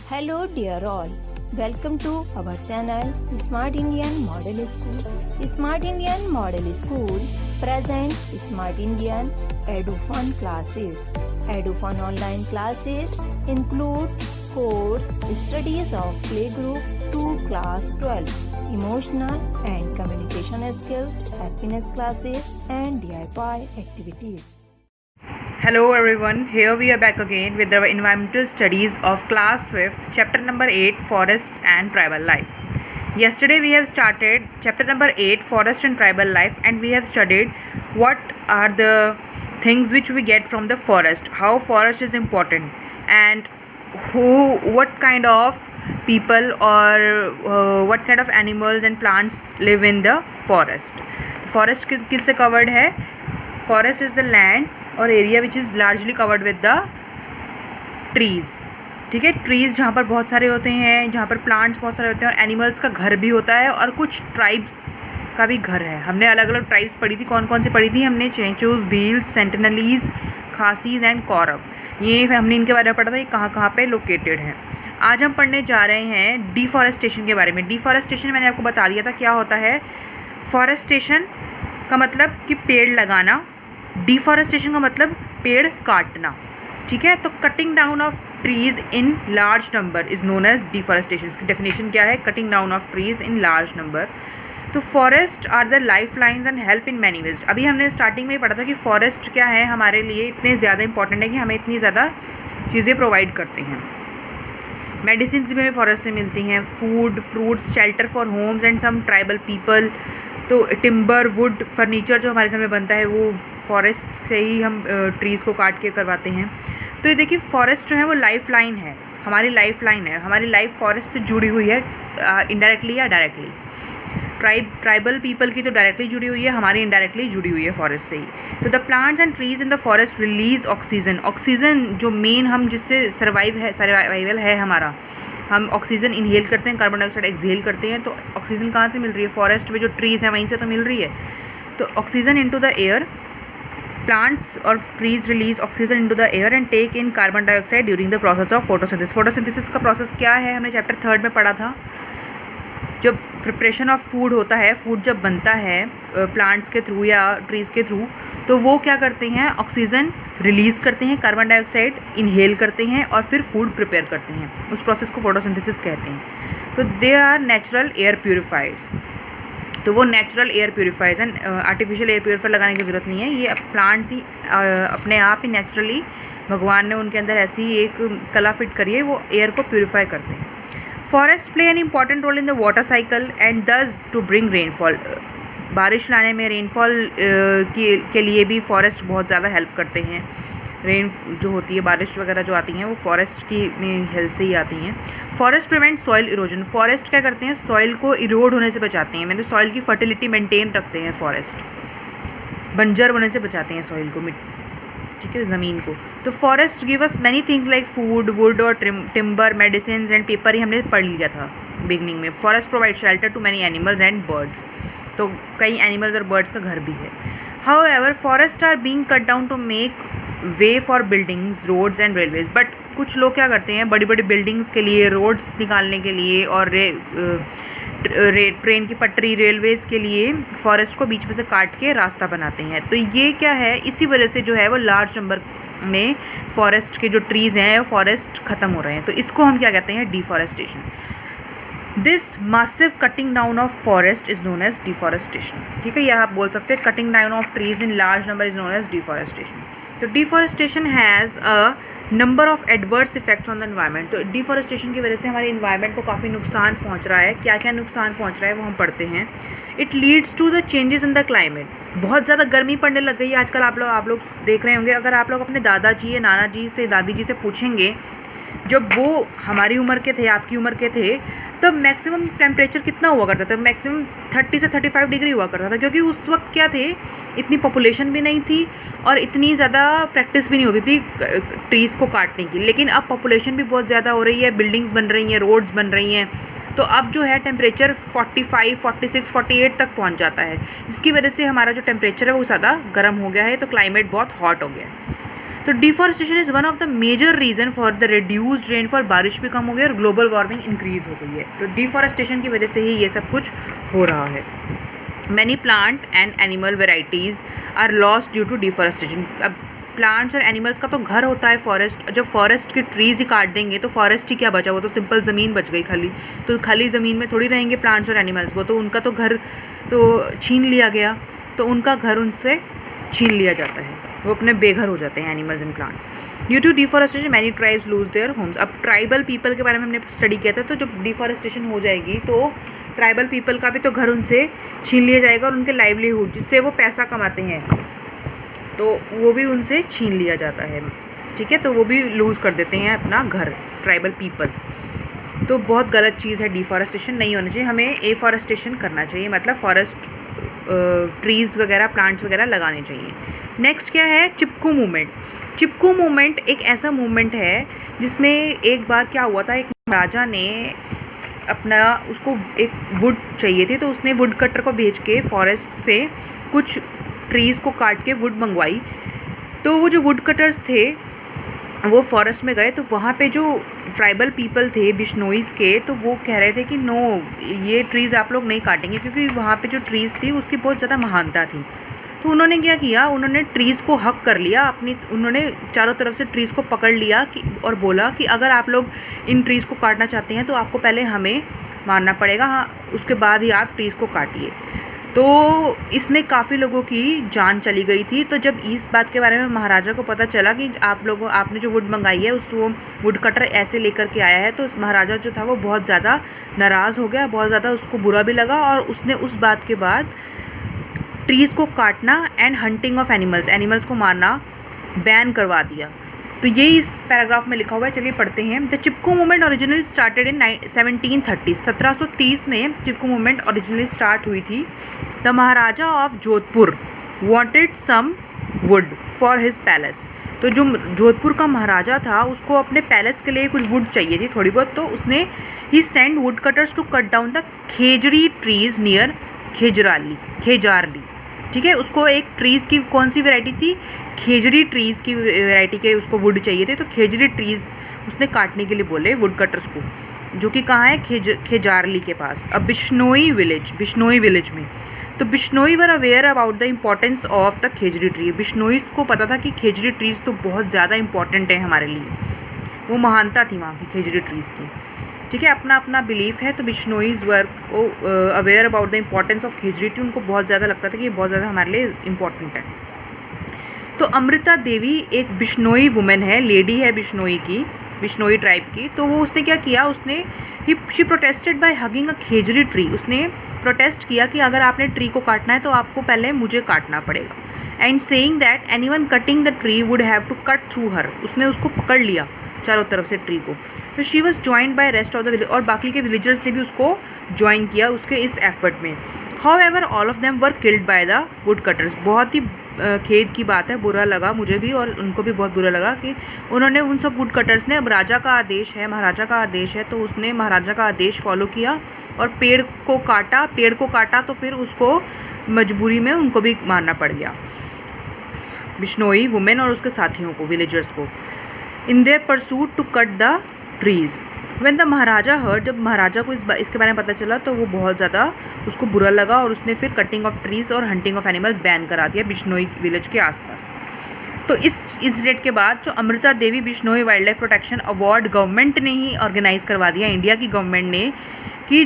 Hello dear all, welcome to our channel Smart Indian Model School. Smart Indian Model School present Smart Indian EduFun classes. EduFun online classes includes course studies of playgroup to class 12, emotional and communication skills, happiness classes and DIY activities. Hello everyone, here we are back again with our environmental studies of class 5th, chapter number 8, forests and tribal life. Yesterday we have started chapter number 8, forest and tribal life, and we have studied what are the things which we get from the forest, how forest is important, and what kind of people or what kind of animals and plants live in the forest. Forest किससे covered है? Forest is the land और area which is largely covered with the trees. ठीक है, trees जहाँ पर बहुत सारे होते हैं, जहाँ पर प्लांट्स बहुत सारे होते हैं, और एनिमल्स का घर भी होता है और कुछ ट्राइब्स का भी घर है. हमने अलग अलग ट्राइब्स पढ़ी थी. कौन कौन सी पढ़ी थी हमने? चेंचूस, भील्स, सेंटिनलीज, खासीज एंड कौरव. ये हमने इनके बारे में पढ़ा था, ये कहाँ कहाँ पे लोकेटेड हैं. आज हम पढ़ने जा रहे हैं डिफॉरेस्टेशन के बारे में. डिफॉरेस्टेशन मैंने आपको बता दिया था क्या होता है. फॉरेस्टेशन का मतलब कि पेड़ लगाना, डिफॉरेस्टेशन का मतलब पेड़ काटना. ठीक है, तो cutting down of trees in large number is known as deforestation. इसकी डेफिनेशन क्या है? Cutting down of trees in large number. तो forest are the life lines and help in many ways. अभी हमने स्टार्टिंग में ही पढ़ा था कि फॉरेस्ट क्या है, हमारे लिए इतने ज़्यादा इंपॉर्टेंट है कि हमें इतनी ज़्यादा चीज़ें प्रोवाइड करते हैं. मेडिसिन भी हमें फॉरेस्ट से मिलती हैं, food, fruits, shelter for homes and some tribal people. तो टिम्बर, वुड, फर्नीचर जो हमारे घर में बनता है वो फॉरेस्ट से ही हम ट्रीज़ को काट के करवाते हैं. तो ये देखिए, फॉरेस्ट जो है वो लाइफ लाइन है, हमारी लाइफ लाइन है. हमारी लाइफ फॉरेस्ट से जुड़ी हुई है, इनडायरेक्टली या डायरेक्टली. ट्राइबल पीपल की तो डायरेक्टली जुड़ी हुई है, हमारी इनडायरेक्टली जुड़ी हुई है फॉरेस्ट से ही. तो the plants and trees in the forest release oxygen. Oxygen जो मेन हम जिससे सर्वाइवल है हमारा, हम ऑक्सीजन इनहेल करते हैं, कार्बन डाइऑक्साइड एक्सहेल करते हैं. तो ऑक्सीजन कहाँ से मिल रही है? फॉरेस्ट में जो ट्रीज़ हैं वहीं से तो मिल रही है. तो oxygen into the air, plants और trees release oxygen into the air and take in carbon dioxide during the process of photosynthesis. Photosynthesis का प्रोसेस क्या है? हमने चैप्टर 3 में पढ़ा था. जब प्रिपरेशन ऑफ फूड होता है, फूड जब बनता है प्लांट्स के थ्रू या ट्रीज़ के थ्रू, तो वो क्या करते हैं? ऑक्सीजन रिलीज़ करते हैं, कार्बन डाइऑक्साइड इनहेल करते हैं और फिर फूड प्रिपेयर करते हैं. उस प्रोसेस को फोटोसिंथेसिस कहते हैं. तो they are natural air purifiers. तो वो natural air purifiers and artificial air purifier लगाने की ज़रूरत नहीं है. ये प्लांट्स ही अपने आप ही नेचुरली भगवान ने उनके अंदर ऐसी एक कला फिट करी है, वो एयर को प्योरीफाई करते हैं. Forest play an important role in the water cycle and does to bring rainfall. बारिश लाने में, रेनफॉल के लिए भी फॉरेस्ट बहुत ज़्यादा हेल्प करते हैं. रेन जो होती है, बारिश वगैरह जो आती हैं, वो फॉरेस्ट की हेल्प से ही आती हैं. Forest prevent soil erosion. Forest क्या करते हैं? सॉइल को इरोड होने से बचाते हैं, मतलब सॉइल की फर्टिलिटी मेंटेन रखते हैं. फॉरेस्ट बंजर होने से बचाते हैं सॉइल को, ठीक है, ज़मीन को. तो forest give us many things like food, wood और टिम्बर, मेडिसिन एंड पेपर. ही हमने पढ़ लिया था बिगनिंग में. Forest provide shelter to many animals and birds. तो कई एनिमल्स और बर्ड्स का घर भी है. However forest are being cut down to make way for buildings, roads and railways. But कुछ लोग क्या करते हैं? बड़ी बड़ी बिल्डिंग्स के लिए, रोड्स निकालने के लिए और ट्रेन की पटरी, रेलवेज़ के लिए फॉरेस्ट को बीच में से काट के रास्ता बनाते हैं. तो ये क्या है? इसी वजह से जो है वो लार्ज नंबर में फॉरेस्ट के जो ट्रीज़ हैं, फॉरेस्ट ख़त्म हो रहे हैं. तो इसको हम क्या कहते हैं? Deforestation. This massive cutting down of forest is known as deforestation. ठीक है, यह आप बोल सकते हैं cutting down of trees in large number is known as deforestation. तो deforestation has a number of adverse effects on the environment. तो deforestation की वजह से हमारे इन्वायरमेंट को काफ़ी नुकसान पहुंच रहा है. क्या क्या नुकसान पहुंच रहा है वो हम पढ़ते हैं. It leads to the changes in the climate. बहुत ज़्यादा गर्मी पड़ने लग गई है आजकल. आप लोग देख रहे होंगे, अगर आप लोग अपने दादाजी या नाना जी से, दादी जी से पूछेंगे, जब वो हमारी उम्र के थे, आपकी उम्र के थे, तब मैक्सिमम टेम्परेचर कितना हुआ करता था? मैक्सिमम 30 से 35 डिग्री हुआ करता था, क्योंकि उस वक्त क्या थे, इतनी पॉपुलेशन भी नहीं थी और इतनी ज़्यादा प्रैक्टिस भी नहीं होती थी ट्रीज़ को काटने की. लेकिन अब पॉपुलेशन भी बहुत ज़्यादा हो रही है, बिल्डिंग्स बन रही हैं, रोड्स बन रही हैं, तो अब जो है टेम्परेचर 45, 46, 48 तक पहुंच जाता है. इसकी वजह से हमारा जो टेम्परेचर है वो ज़्यादा गर्म हो गया है, तो क्लाइमेट बहुत हॉट हो गया है. तो deforestation is one of the major reason for the reduced rainfall, बारिश भी कम हो गई और ग्लोबल वार्मिंग इंक्रीज़ हो गई है। तो डिफॉरेस्टेशन की वजह से ही ये सब कुछ हो रहा है। Many plant and animal varieties are lost due to deforestation. अब प्लांट्स और एनिमल्स का तो घर होता है फॉरेस्ट, जब फॉरेस्ट की ट्रीज़ ही काट देंगे तो फॉरेस्ट ही क्या बचा, वो तो सिंपल ज़मीन बच गई खाली। तो खाली ज़मीन में थोड़ी रहेंगे प्लांट्स और एनिमल्स, वो तो उनका तो घर तो छीन लिया गया, तो उनका घर उनसे छीन लिया जाता है, वो अपने बेघर हो जाते हैं animals and plants. Due to deforestation many tribes lose their homes. अब ट्राइबल पीपल के बारे में हमने स्टडी किया था, तो जब डिफॉरेस्टेशन हो जाएगी तो ट्राइबल पीपल का भी तो घर उनसे छीन लिया जाएगा और उनके लाइवलीहुड जिससे वो पैसा कमाते हैं तो वो भी उनसे छीन लिया जाता है, ठीक है। तो वो भी लूज़ कर देते हैं अपना घर, ट्राइबल पीपल। तो बहुत गलत चीज़ है, डिफॉरेस्टेशन नहीं होना चाहिए, हमें एफॉरेस्टेशन करना चाहिए, मतलब फॉरेस्ट ट्रीज़ वगैरह प्लांट्स वगैरह लगाने चाहिए। नेक्स्ट क्या है, चिपकू मूवमेंट। चिपकू मूवमेंट एक ऐसा मूवमेंट है जिसमें एक बार क्या हुआ था, एक राजा ने अपना, उसको एक वुड चाहिए थी तो उसने वुड कटर को भेज के फॉरेस्ट से कुछ ट्रीज़ को काट के वुड मंगवाई। तो वो जो वुड कटर्स थे वो फॉरेस्ट में गए, तो वहाँ पे जो ट्राइबल पीपल थे बिश्नोईज़ के, तो वो कह रहे थे कि नो, ये ट्रीज़ आप लोग नहीं काटेंगे, क्योंकि वहाँ पे जो ट्रीज़ थी उसकी बहुत ज़्यादा महानता थी। तो उन्होंने क्या किया, उन्होंने ट्रीज़ को हक कर लिया अपनी, उन्होंने चारों तरफ से ट्रीज़ को पकड़ लिया कि और बोला कि अगर आप लोग इन ट्रीज़ को काटना चाहते हैं तो आपको पहले हमें मारना पड़ेगा, हाँ, उसके बाद ही आप ट्रीज़ को काटिए। तो इसमें काफ़ी लोगों की जान चली गई थी। तो जब इस बात के बारे में महाराजा को पता चला कि आपने जो वुड मंगाई है उस वो वुड कटर ऐसे लेकर के आया है, तो महाराजा जो था वो बहुत ज़्यादा नाराज़ हो गया, बहुत ज़्यादा उसको बुरा भी लगा, और उसने उस बात के बाद ट्रीज़ को काटना एंड हंटिंग ऑफ एनिमल्स को मारना बैन करवा दिया। तो यही इस पैराग्राफ में लिखा हुआ है, चलिए पढ़ते हैं। The Chipko movement originally started in 1730। 1730 में चिपको मूवमेंट ओरिजिनली स्टार्ट हुई थी। The maharaja of Jodhpur wanted some wood for his palace. तो जो जोधपुर का महाराजा था उसको अपने पैलेस के लिए कुछ वुड चाहिए थी थोड़ी बहुत, तो उसने ही send wood cutters to cut down the khejri trees near Khejarli. ठीक है, उसको एक ट्रीज़ की कौन सी वैरायटी थी, खेजड़ी ट्रीज़ की वैरायटी के उसको वुड चाहिए थे। तो खेजड़ी ट्रीज़ उसने काटने के लिए बोले वुड कटर्स को, जो कि कहाँ है, खेजारली के पास, अब बिश्नोई विलेज में। तो Bishnoi were aware about the importance of the khejri tree. Bishnoi को पता था कि खेजड़ी ट्रीज़ तो बहुत ज़्यादा इंपॉर्टेंट है हमारे लिए, वो महानता थी वहाँ की खेजड़ी ट्रीज़ की, ठीक है, अपना अपना बिलीफ है। तो Bishnois were aware about the importance of khejri tree, उनको बहुत ज़्यादा लगता था कि ये बहुत ज़्यादा हमारे लिए इम्पॉर्टेंट है। तो अमृता देवी एक बिश्नोई वुमेन है, लेडी है बिश्नोई की, बिश्नोई ट्राइब की। तो वो उसने क्या किया, उसने she protested by hugging a khejri tree. उसने प्रोटेस्ट किया कि अगर आपने ट्री को काटना है तो आपको पहले मुझे काटना पड़ेगा। And saying that anyone cutting the tree would have to cut through her. उसने उसको पकड़ लिया चारों तरफ से ट्री को। तो she was joined bye rest of the village, और बाकी के विलेजर्स ने भी उसको ज्वाइन किया उसके इस एफर्ट में। How ever all of them were killed by the wood cutters. बहुत ही खेद की बात है, बुरा लगा मुझे भी और उनको भी बहुत बुरा लगा कि उन्होंने उन सब वुड कटर्स ने, अब राजा का आदेश है, महाराजा का आदेश है, तो उसने महाराजा का आदेश फॉलो किया और पेड़ को काटा तो फिर उसको मजबूरी में उनको भी मारना पड़ गया, बिश्नोई वुमेन और उसके साथियों को, विलेजर्स को, in their pursuit to cut the trees. When the maharaja heard, जब महाराजा को इसके बारे में पता चला तो वो बहुत ज़्यादा उसको बुरा लगा और उसने फिर कटिंग ऑफ ट्रीज़ और हंटिंग ऑफ एनिमल्स बैन करा दिया बिश्नोई विलेज के आसपास। तो इस डेट के बाद जो Amrita Devi Bishnoi wildlife protection award government ने ही ऑर्गेनाइज़ करवा दिया, इंडिया की गवर्नमेंट ने, कि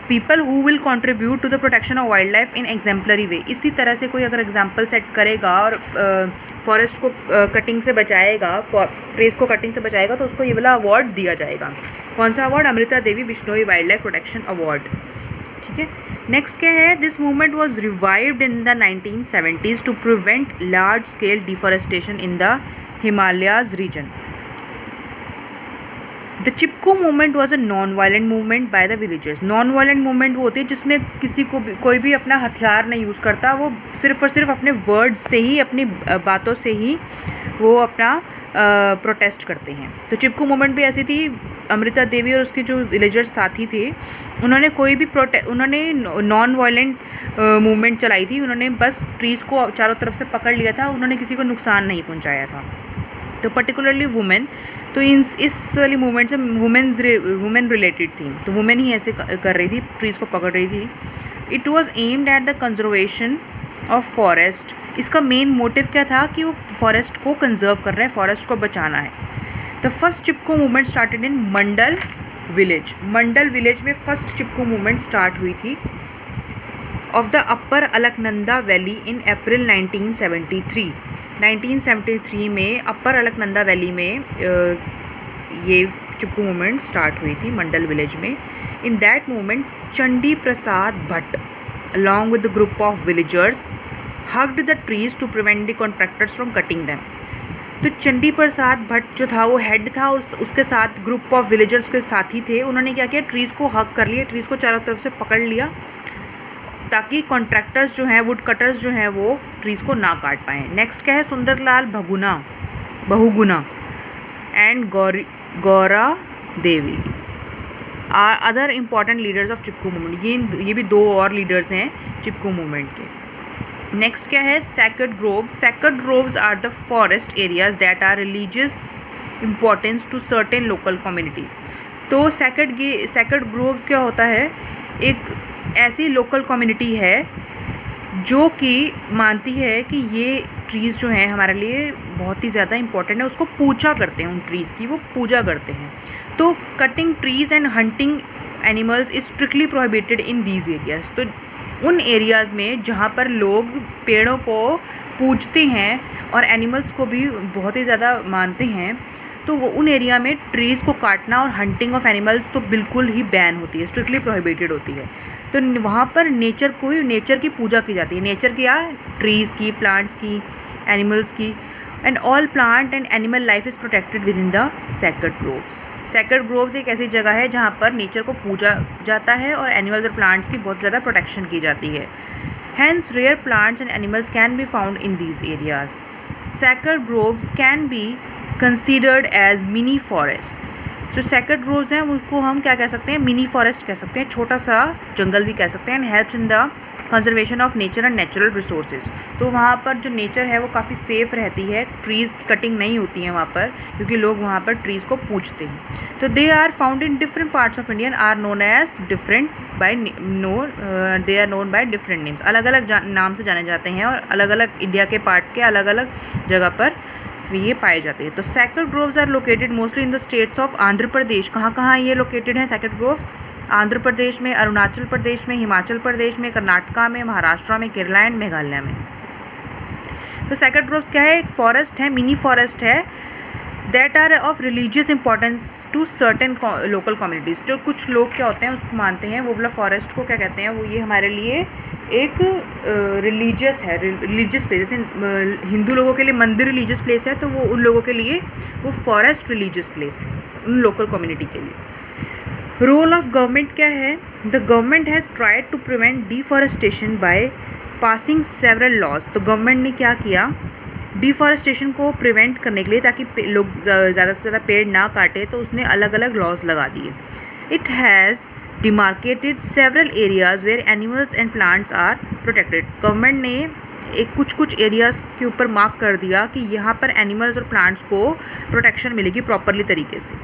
people who will contribute to the protection of wildlife in exemplary way. इसी तरह से कोई अगर एग्जाम्पल सेट करेगा और फॉरेस्ट को कटिंग से बचाएगा, ट्रीज को कटिंग से बचाएगा, तो उसको ये वाला अवार्ड दिया जाएगा। कौन सा award, Amrita Devi Bishnoi wildlife protection award, ठीक है। नेक्स्ट क्या है, this movement was revived in the 1970s to prevent large scale deforestation in the Himalayas region. The Chipko movement was a non violent movement by the villagers. Non violent movement वो होती है जिसमें किसी को भी, कोई भी अपना हथियार नहीं यूज़ करता, वो सिर्फ और सिर्फ अपने वर्ड्स से ही, अपनी बातों से ही वो अपना प्रोटेस्ट करते हैं। तो चिपको मूवमेंट भी ऐसी थी, अमृता देवी और उसके जो विलेजर्स साथी थे, उन्होंने नॉन वायलेंट मूवमेंट चलाई थी। उन्होंने बस ट्रीज़ को चारों तरफ से पकड़ लिया था, उन्होंने किसी को नुकसान नहीं पहुंचाया था। तो पर्टिकुलरली वुमेन, तो इस वाली मूवमेंट से वुमेन रिलेटेड थी, तो वुमेन ही ऐसे कर रही थी, ट्रीज़ को पकड़ रही थी। It was aimed at the conservation of forest. इसका मेन मोटिव क्या था कि वो फॉरेस्ट को कंजर्व कर रहा है, फॉरेस्ट को बचाना है। The first Chipko movement started in Mandal village. Mandal village में फर्स्ट चिपको मूवमेंट स्टार्ट हुई थी of the upper Alaknanda valley in April 1973। 1973 में अपर अलकनंदा वैली में ये चिपको मूवमेंट स्टार्ट हुई थी मंडल विलेज में। In that movement Chandi Prasad Bhatt along with the group of villagers hugged the trees to prevent the contractors from cutting them। तो चंडी प्रसाद भट्ट जो था वो हेड था और उसके साथ ग्रुप ऑफ विलेजर्स के साथी थे। उन्होंने क्या किया, ट्रीज़ को हग कर लिया, ट्रीज़ को चारों तरफ से पकड़ लिया ताकि कॉन्ट्रैक्टर्स जो हैं, वुड कटर्स जो हैं, वो ट्रीज़ को ना काट पाएँ। नेक्स्ट क्या है, Sundarlal Bahuguna and Gaura Devi are other important leaders of Chipko movement. ये भी दो और लीडर्स हैं चिपको मूवमेंट के। नेक्स्ट क्या है, sacred groves. Sacred groves are the forest areas that are religious importance to certain local communities. तो सैक्रेड ग्रोव्स क्या होता है, एक ऐसी लोकल कम्युनिटी है जो कि मानती है कि ये ट्रीज़ जो हैं हमारे लिए बहुत ही ज़्यादा इम्पॉर्टेंट है, उसको पूजा करते हैं, उन ट्रीज़ की वो पूजा करते हैं। तो cutting trees and hunting animals is strictly prohibited in these areas. तो उन एरियाज़ में जहाँ पर लोग पेड़ों को पूजते हैं और एनिमल्स को भी बहुत ही ज़्यादा मानते हैं, तो वो उन एरिया में ट्रीज़ को काटना और हंटिंग ऑफ एनिमल्स तो बिल्कुल ही बैन होती है, स्ट्रिक्टली प्रोहिबिटेड होती है। तो वहाँ पर नेचर की पूजा की जाती है। नेचर की, ट्रीज़ की, प्लांट्स की, एनिमल्स की, and all plant and animal life is protected with in the sacred groves. Sacred groves एक ऐसी जगह है जहाँ पर नेचर को पूजा जाता है और एनिमल्स और प्लांट्स की बहुत ज़्यादा प्रोटेक्शन की जाती है। Hence rare plants and animals can be found in these areas. Sacred groves can be considered as mini forest. जो सैक्रेड ग्रोव्स हैं उनको हम क्या कह सकते हैं, मिनी फॉरेस्ट कह सकते हैं, छोटा सा जंगल भी कह सकते हैं। And helps in the conservation of nature and natural resources. तो वहाँ पर जो नेचर है वो काफ़ी सेफ़ रहती है, ट्रीज़ की कटिंग नहीं होती है वहाँ पर, क्योंकि लोग वहाँ पर ट्रीज़ को पूजते हैं। तो they are found in different parts of India are known as different by they are known by different names. अलग अलग नाम से जाने जाते हैं और अलग अलग इंडिया के पार्ट के अलग अलग जगह पर ये पाए जाते हैं। तो sacred groves are located mostly in the states of Andhra Pradesh. कहाँ कहाँ ये लोकेटेड हैं सैक्रेड ग्रोव्स? आंध्र प्रदेश में, अरुणाचल प्रदेश में, हिमाचल प्रदेश में, कर्नाटका में, महाराष्ट्र में, केरला एंड मेघालय में। तो सैक्रेड ग्रोव्स क्या है, एक फॉरेस्ट है, मिनी फॉरेस्ट है, that are of religious importance to certain local communities. जो कुछ लोग क्या होते हैं उसको मानते हैं, वो वाला फॉरेस्ट को क्या कहते हैं, वो ये हमारे लिए एक रिलीजियस है, रिलीजियस प्लेस। जैसे हिंदू लोगों के लिए मंदिर रिलीजियस प्लेस है, तो वो उन लोगों के लिए वो फॉरेस्ट रिलीजियस प्लेस है, उन लोकल कम्युनिटी के लिए। रोल ऑफ गवर्नमेंट क्या है, the government has tried to prevent deforestation by passing several laws. तो गवर्नमेंट ने क्या किया, डिफॉरेस्टेशन को प्रिवेंट करने के लिए, ताकि लोग ज़्यादा से ज़्यादा पेड़ ना काटे, तो उसने अलग अलग लॉज लगा दिए। It has demarcated several areas where animals and plants are protected. Government ने एक कुछ एरियाज़ के ऊपर मार्क कर दिया कि यहाँ पर एनिमल्स और प्लांट्स को प्रोटेक्शन मिलेगी प्रॉपरली तरीके से।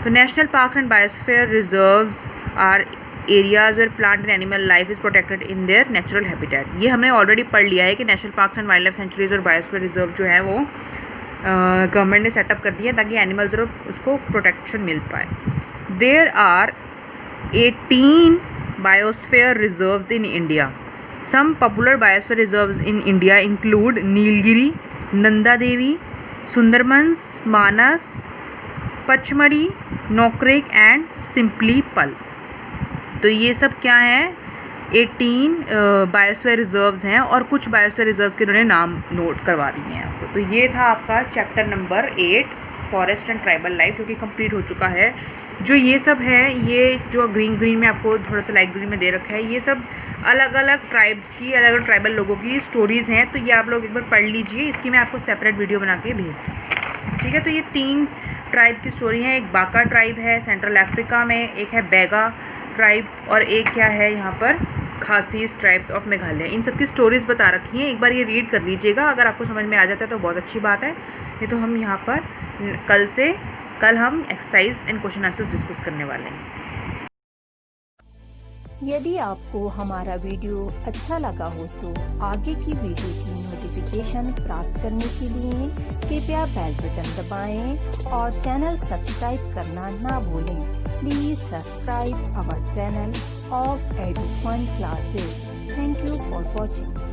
तो national parks and biosphere reserves are areas where plant and animal life is protected in their natural habitat. ये हमने ऑलरेडी पढ़ लिया है कि national parks and wildlife sanctuaries और बायोस्फीयर रिजर्व जो है वो गवर्नमेंट ने सेटअप कर दिया ताकि एनिमल्स और उसको प्रोटेक्शन मिल पाए। There are 18 biosphere reserves in India. Some popular biosphere reserves in India include Nilgiri, Nanda Devi, Sundarbans, Manas, Pachmari, Nokrek and Simply Pal. तो ये सब क्या हैं, 18 बायोस्फीयर रिजर्व्स हैं और कुछ बायोस्फीयर रिजर्व्स के उन्होंने नाम नोट करवा दिए हैं आपको। तो ये था आपका chapter number 8 forest and tribal life, जो कि कंप्लीट हो चुका है। जो ये सब है, ये जो ग्रीन में आपको थोड़ा सा लाइट ग्रीन में दे रखा है, ये सब अलग अलग ट्राइब्स की, अलग अलग ट्राइबल लोगों की स्टोरीज़ हैं। तो ये आप लोग एक बार पढ़ लीजिए, इसकी मैं आपको सेपरेट वीडियो बना के भेज दूँ। ठीक है, तो ये 3 ट्राइब की स्टोरी है। एक बाका ट्राइब है सेंट्रल अफ्रीका में, एक है बैगा ट्राइब और एक क्या है यहाँ पर खासीस ट्राइब्स ऑफ मेघालय। इन सब की स्टोरीज़ बता रखी हैं, एक बार ये रीड कर लीजिएगा। अगर आपको समझ में आ जाता है तो बहुत अच्छी बात है। ये तो हम यहाँ पर कल हम exercise and question answers discuss करने वाले हैं। यदि आपको हमारा वीडियो अच्छा लगा हो तो आगे की वीडियो की नोटिफिकेशन प्राप्त करने के लिए कृपया बेल बटन दबाएं और चैनल सब्सक्राइब करना ना भूलें। Please subscribe our channel of Edufun classes. Thank you for watching.